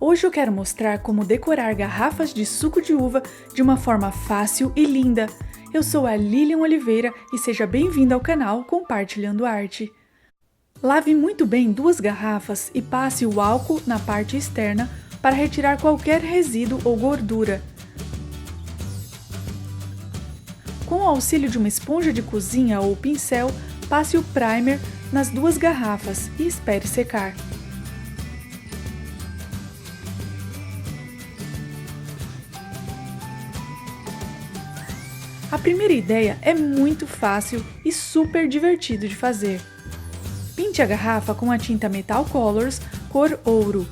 Hoje eu quero mostrar como decorar garrafas de suco de uva de uma forma fácil e linda. Eu sou a Lilian Oliveira e seja bem-vinda ao canal Compartilhando Arte. Lave muito bem 2 garrafas e passe o álcool na parte externa para retirar qualquer resíduo ou gordura. Com o auxílio de uma esponja de cozinha ou pincel, passe o primer nas 2 garrafas e espere secar. A primeira ideia é muito fácil e super divertido de fazer. Pinte a garrafa com a tinta Metal Colors cor ouro.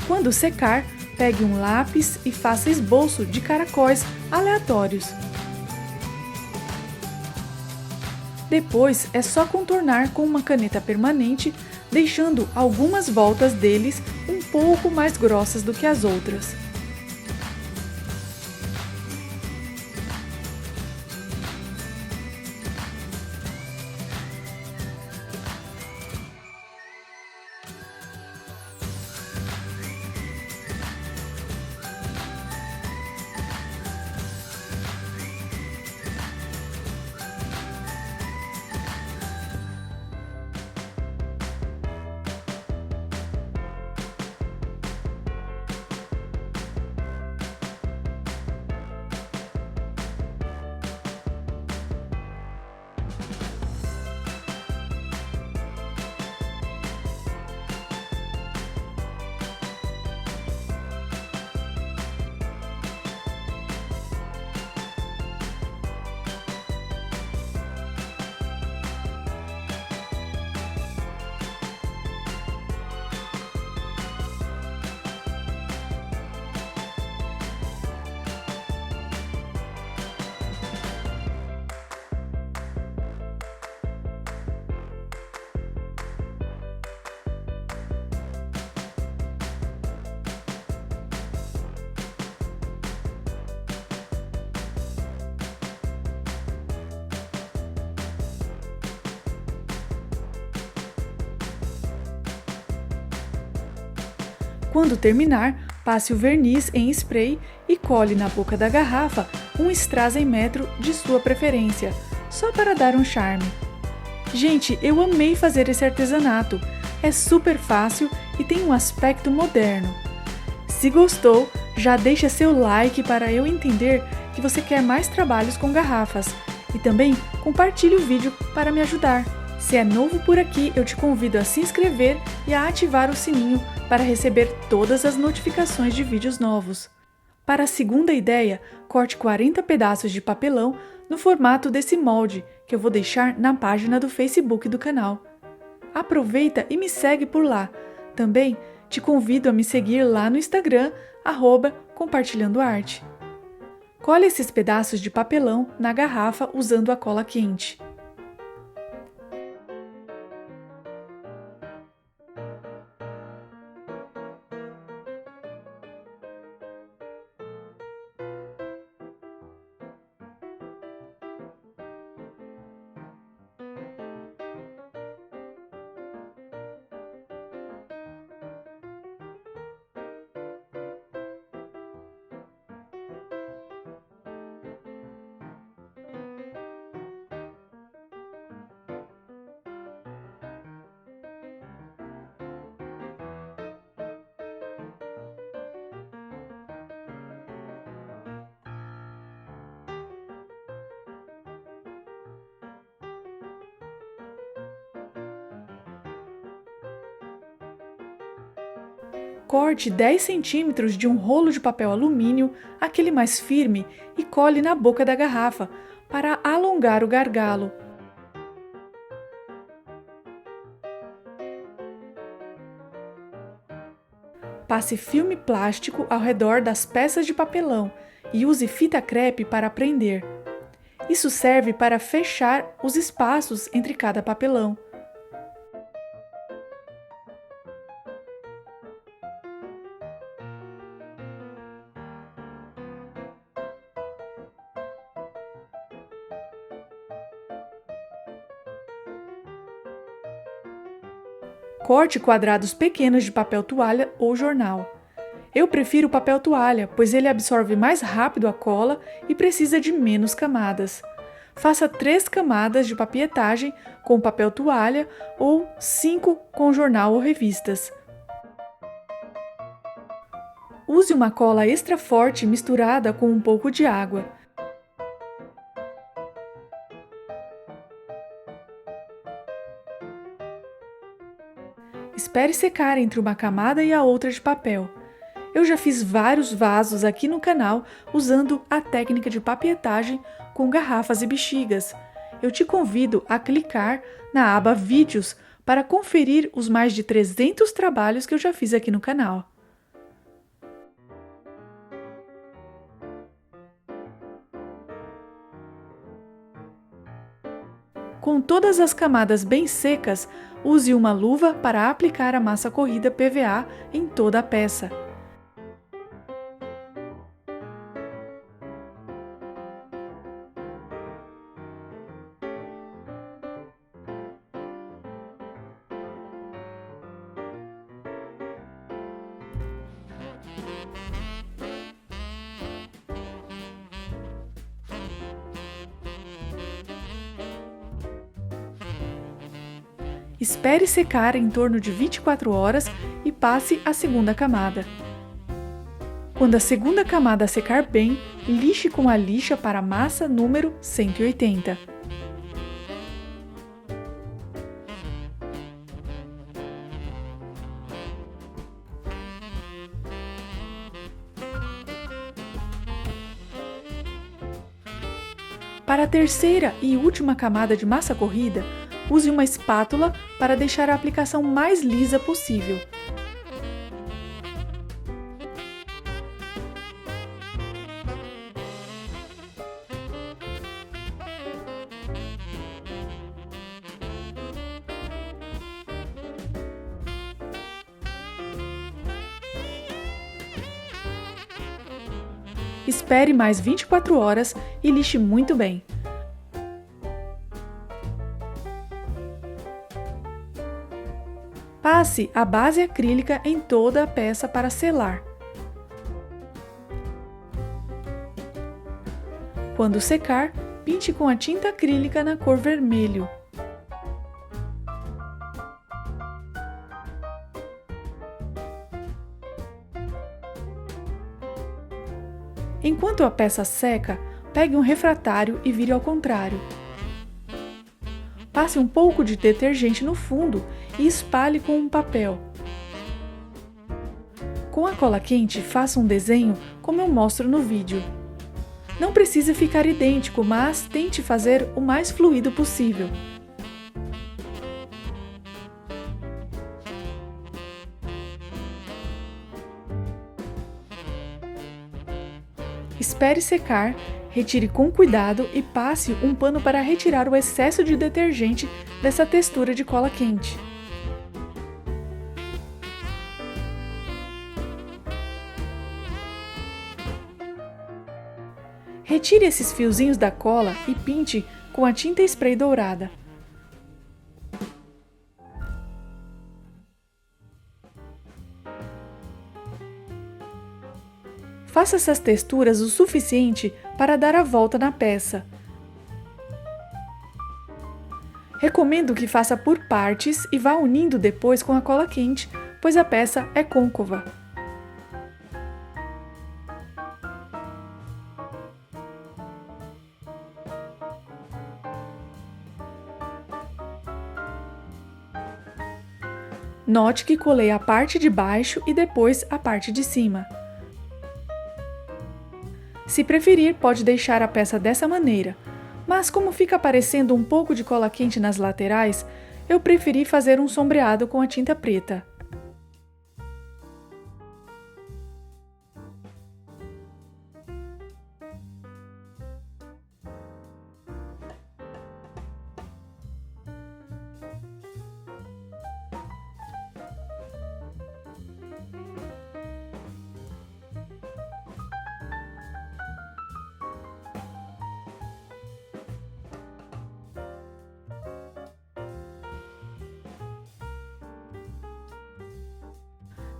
Quando secar, pegue um lápis e faça esboço de caracóis aleatórios. Depois é só contornar com uma caneta permanente, deixando algumas voltas deles um pouco mais grossas do que as outras. Quando terminar, passe o verniz em spray e cole na boca da garrafa um strass em metro de sua preferência, só para dar um charme. Gente, eu amei fazer esse artesanato, é super fácil e tem um aspecto moderno. Se gostou, já deixa seu like para eu entender que você quer mais trabalhos com garrafas e também compartilhe o vídeo para me ajudar. Se é novo por aqui, eu te convido a se inscrever e a ativar o sininho para receber todas as notificações de vídeos novos. Para a segunda ideia, corte 40 pedaços de papelão no formato desse molde, que eu vou deixar na página do Facebook do canal. Aproveita e me segue por lá. Também te convido a me seguir lá no Instagram, @compartilhandoarte. Cole esses pedaços de papelão na garrafa usando a cola quente. Corte 10 centímetros de um rolo de papel alumínio, aquele mais firme, e cole na boca da garrafa, para alongar o gargalo. Passe filme plástico ao redor das peças de papelão e use fita crepe para prender. Isso serve para fechar os espaços entre cada papelão. Corte quadrados pequenos de papel toalha ou jornal. Eu prefiro o papel toalha, pois ele absorve mais rápido a cola e precisa de menos camadas. Faça 3 camadas de papietagem com papel toalha ou 5 com jornal ou revistas. Use uma cola extra forte misturada com um pouco de água. Espere secar entre uma camada e a outra de papel. Eu já fiz vários vasos aqui no canal usando a técnica de papietagem com garrafas e bexigas. Eu te convido a clicar na aba Vídeos para conferir os mais de 300 trabalhos que eu já fiz aqui no canal. Com todas as camadas bem secas, use uma luva para aplicar a massa corrida PVA em toda a peça. Espere secar em torno de 24 horas e passe a segunda camada. Quando a segunda camada secar bem, lixe com a lixa para massa número 180. Para a terceira e última camada de massa corrida, use uma espátula para deixar a aplicação mais lisa possível. Espere mais 24 horas e lixe muito bem. Passe a base acrílica em toda a peça para selar. Quando secar, pinte com a tinta acrílica na cor vermelho. Enquanto a peça seca, pegue um refratário e vire ao contrário. Passe um pouco de detergente no fundo e espalhe com um papel. Com a cola quente, faça um desenho como eu mostro no vídeo. Não precisa ficar idêntico, mas tente fazer o mais fluido possível. Espere secar, retire com cuidado e passe um pano para retirar o excesso de detergente dessa textura de cola quente. Retire esses fiozinhos da cola e pinte com a tinta spray dourada. Faça essas texturas o suficiente para dar a volta na peça. Recomendo que faça por partes e vá unindo depois com a cola quente, pois a peça é côncava. Note que colei a parte de baixo e depois a parte de cima. Se preferir, pode deixar a peça dessa maneira, mas como fica aparecendo um pouco de cola quente nas laterais, eu preferi fazer um sombreado com a tinta preta.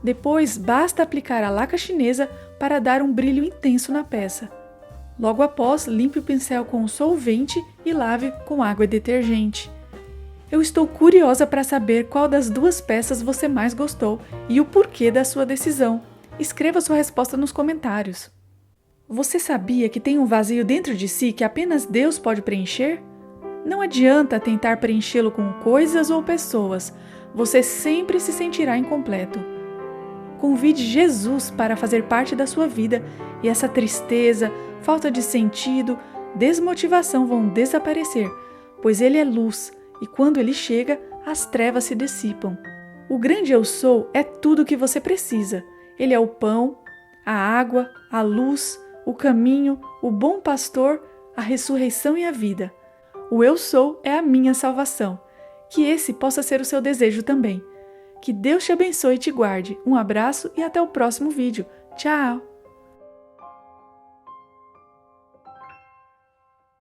Depois, basta aplicar a laca chinesa para dar um brilho intenso na peça. Logo após, limpe o pincel com solvente e lave com água e detergente. Eu estou curiosa para saber qual das duas peças você mais gostou e o porquê da sua decisão. Escreva sua resposta nos comentários. Você sabia que tem um vazio dentro de si que apenas Deus pode preencher? Não adianta tentar preenchê-lo com coisas ou pessoas, você sempre se sentirá incompleto. Convide Jesus para fazer parte da sua vida e essa tristeza, falta de sentido, desmotivação vão desaparecer, pois Ele é luz e quando Ele chega, as trevas se dissipam. O grande Eu Sou é tudo o que você precisa. Ele é o pão, a água, a luz, o caminho, o bom pastor, a ressurreição e a vida. O Eu Sou é a minha salvação. Que esse possa ser o seu desejo também. Que Deus te abençoe e te guarde. Um abraço e até o próximo vídeo. Tchau!